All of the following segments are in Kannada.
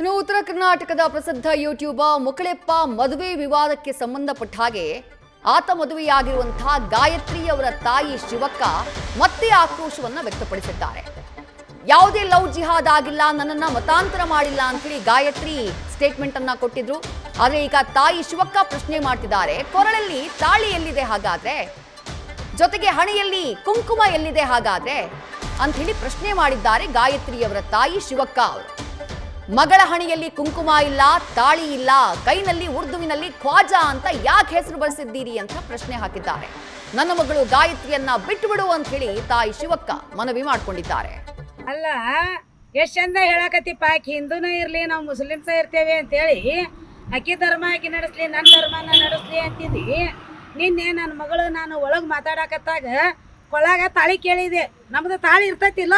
ಇನ್ನು ಉತ್ತರ ಕರ್ನಾಟಕದ ಪ್ರಸಿದ್ಧ ಯೂಟ್ಯೂಬರ್ ಮುಕಳೆಪ್ಪ ಮದುವೆ ವಿವಾದಕ್ಕೆ ಸಂಬಂಧಪಟ್ಟ ಹಾಗೆ ಆತ ಮದುವೆಯಾಗಿರುವಂತಹ ಗಾಯತ್ರಿ ಅವರ ತಾಯಿ ಶಿವಕ್ಕ ಮತ್ತೆ ಆಕ್ರೋಶವನ್ನ ವ್ಯಕ್ತಪಡಿಸಿದ್ದಾರೆ. ಯಾವುದೇ ಲವ್ ಜಿಹಾದ್ ಆಗಿಲ್ಲ, ನನ್ನನ್ನ ಮತಾಂತರ ಮಾಡಿಲ್ಲ ಅಂತೇಳಿ ಗಾಯತ್ರಿ ಸ್ಟೇಟ್ಮೆಂಟ್ ಅನ್ನ ಕೊಟ್ಟಿದ್ರು. ಆದ್ರೆ ಈಗ ತಾಯಿ ಶಿವಕ್ಕ ಪ್ರಶ್ನೆ ಮಾಡ್ತಿದ್ದಾರೆ, ಕೊರಳಲ್ಲಿ ತಾಳಿ ಎಲ್ಲಿದೆ ಹಾಗಾದ್ರೆ, ಜೊತೆಗೆ ಹಣೆಯಲ್ಲಿ ಕುಂಕುಮ ಎಲ್ಲಿದೆ ಹಾಗಾದ್ರೆ ಅಂತ ಹೇಳಿ ಪ್ರಶ್ನೆ ಮಾಡಿದ್ದಾರೆ ಗಾಯತ್ರಿ ಅವರ ತಾಯಿ ಶಿವಕ್ಕ ಅವರು. ಮಗಳ ಹಣೆಯಲ್ಲಿ ಕುಂಕುಮ ಇಲ್ಲ, ತಾಳಿ ಇಲ್ಲ, ಕೈನಲ್ಲಿ ಉರ್ದುವಿನಲ್ಲಿ ಖ್ವಾಜಾ ಅಂತ ಯಾಕೆ ಹೆಸರು ಬಳಸಿದ್ದೀರಿ ಅಂತ ಪ್ರಶ್ನೆ ಹಾಕಿದ್ದಾರೆ. ನನ್ನ ಮಗಳು ಗಾಯತ್ರಿಯನ್ನ ಬಿಟ್ಟು ಬಿಡು ಅಂತ ಹೇಳಿ ತಾಯಿ ಶಿವಕ್ಕ ಮನವಿ ಮಾಡ್ಕೊಂಡಿದ್ದಾರೆ. ಅಲ್ಲ, ಎಷ್ಟು ಚಂದ ಹೇಳಕತ್ತಿಪ್ಪ, ಆಕಿ ಹಿಂದೂನ ಇರ್ಲಿ ನಾವು ಮುಸ್ಲಿಮ್ಸ ಇರ್ತೇವೆ ಅಂತೇಳಿ ಅಕ್ಕಿ ಧರ್ಮ ಆಕಿ ನಡೆಸ್ಲಿ, ನನ್ನ ಧರ್ಮನ ನಡೆಸ್ಲಿ ಅಂತಿದ್ದಿ. ನಿನ್ನೆ ನನ್ನ ಮಗಳು ನಾನು ಒಳಗೆ ಮಾತಾಡಕತ್ತಾಗ ಕೊಳಾಗ ತಾಳಿ ಕೇಳಿದೆ. ನಮ್ದು ತಾಳಿ ಇರ್ತೈತಿಲ್ಲ,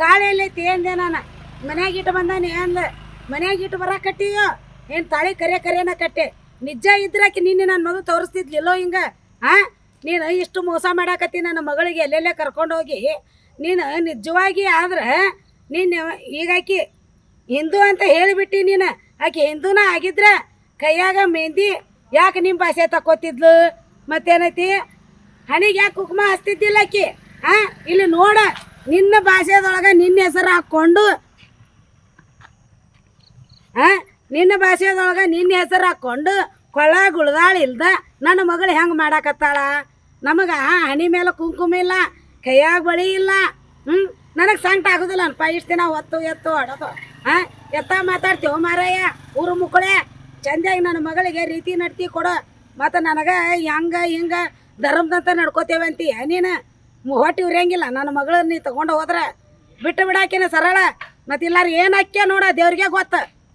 ತಾಳಿ ಎಲ್ಲೈತಿ ಅಂದೆ. ನಾನು ಮನ್ಯಾಗ ಇಟ್ಟು ಬಂದಾನೆ ಅಂದೆ. ಮನ್ಯಾಗ ಇಟ್ಟು ಬರಕಟ್ಟಿಯೋ ಏನು ತಾಳಿ ಕರೆನ ಕಟ್ಟೆ. ನಿಜ ಇದ್ರಾಕಿ ನಿನ್ನೆ ನನ್ನ ಮಗು ತೋರಿಸ್ತಿದ್ಲಿಲ್ಲೋ ಹಿಂಗೆ. ನೀನು ಇಷ್ಟು ಮೋಸ ಮಾಡಾಕತ್ತಿ ನನ್ನ ಮಗಳಿಗೆ ಎಲ್ಲೆಲ್ಲೇ ಕರ್ಕೊಂಡೋಗಿ. ನೀನು ನಿಜವಾಗಿ ಆದ್ರೆ ನೀನು ಈಗ ಆಕಿ ಹಿಂದೂ ಅಂತ ಹೇಳಿಬಿಟ್ಟು ನೀನು ಆಕೆ ಹಿಂದೂನ ಆಗಿದ್ರೆ ಕೈಯಾಗ ಮೆಹಂದಿ ಯಾಕೆ ನಿಮ್ಮ ಭಾಷೆ ತಕ್ಕೋತಿದ್ಲು? ಮತ್ತೇನೈತಿ, ಹಣಿಗೆ ಯಾಕೆ ಕುಂಕುಮ ಹಚ್ತಿದ್ದಿಲ್ಲ ಆಕಿ? ಇಲ್ಲಿ ನೋಡ, ನಿನ್ನ ಭಾಷೆದೊಳಗೆ ನಿನ್ನ ಹೆಸರು ಹಾಕ್ಕೊಂಡು ನಿನ್ನ ಭಾಷೆದೊಳಗೆ ನಿನ್ನ ಹೆಸರು ಹಾಕ್ಕೊಂಡು ಕೊಳ್ಳ ಗುಳ್ದಾಳ ಇಲ್ದ ನನ್ನ ಮಗಳು ಹೆಂಗೆ ಮಾಡಾಕತ್ತಾಳ? ನಮಗೆ ಹಣಿ ಮೇಲೆ ಕುಂಕುಮ ಇಲ್ಲ, ಕೈಯಾಗ ಬಳಿ ಇಲ್ಲ. ನನಗೆ ಸಂಕಟ ಆಗೋದಿಲ್ಲ ಅನ್ಪ. ಇಷ್ಟು ದಿನ ಹೊತ್ತು ಎತ್ತು ಆಡೋದು ಎತ್ತ ಮಾತಾಡ್ತೀವಿ ಮಾರಯ್ಯ. ಊರು ಮುಕ್ಕಳೆ ಚಂದಾಗಿ ನನ್ನ ಮಗಳಿಗೆ ರೀತಿ ನಡ್ತಿ ಕೊಡು. ಮತ್ತು ನನಗೆ ಹೆಂಗೆ ಹಿಂಗೆ ಧರ್ಮದಂತ ನಡ್ಕೋತೇವೆ ಅಂತೀಯ ನೀನು. ಹೊಟ್ಟೆ ಉರಿಯಂಗಿಲ್ಲ ನನ್ನ ಮಗಳನ್ನ ನೀ ತೊಗೊಂಡು ಹೋದ್ರೆ ಬಿಟ್ಟು ಬಿಡಾಕಿನ ಸರಳ. ಮತ್ತು ಇಲ್ಲಾರ ಏನು ಹಾಕ್ಯ ನೋಡ, ದೇವ್ರಿಗೆ ಗೊತ್ತ.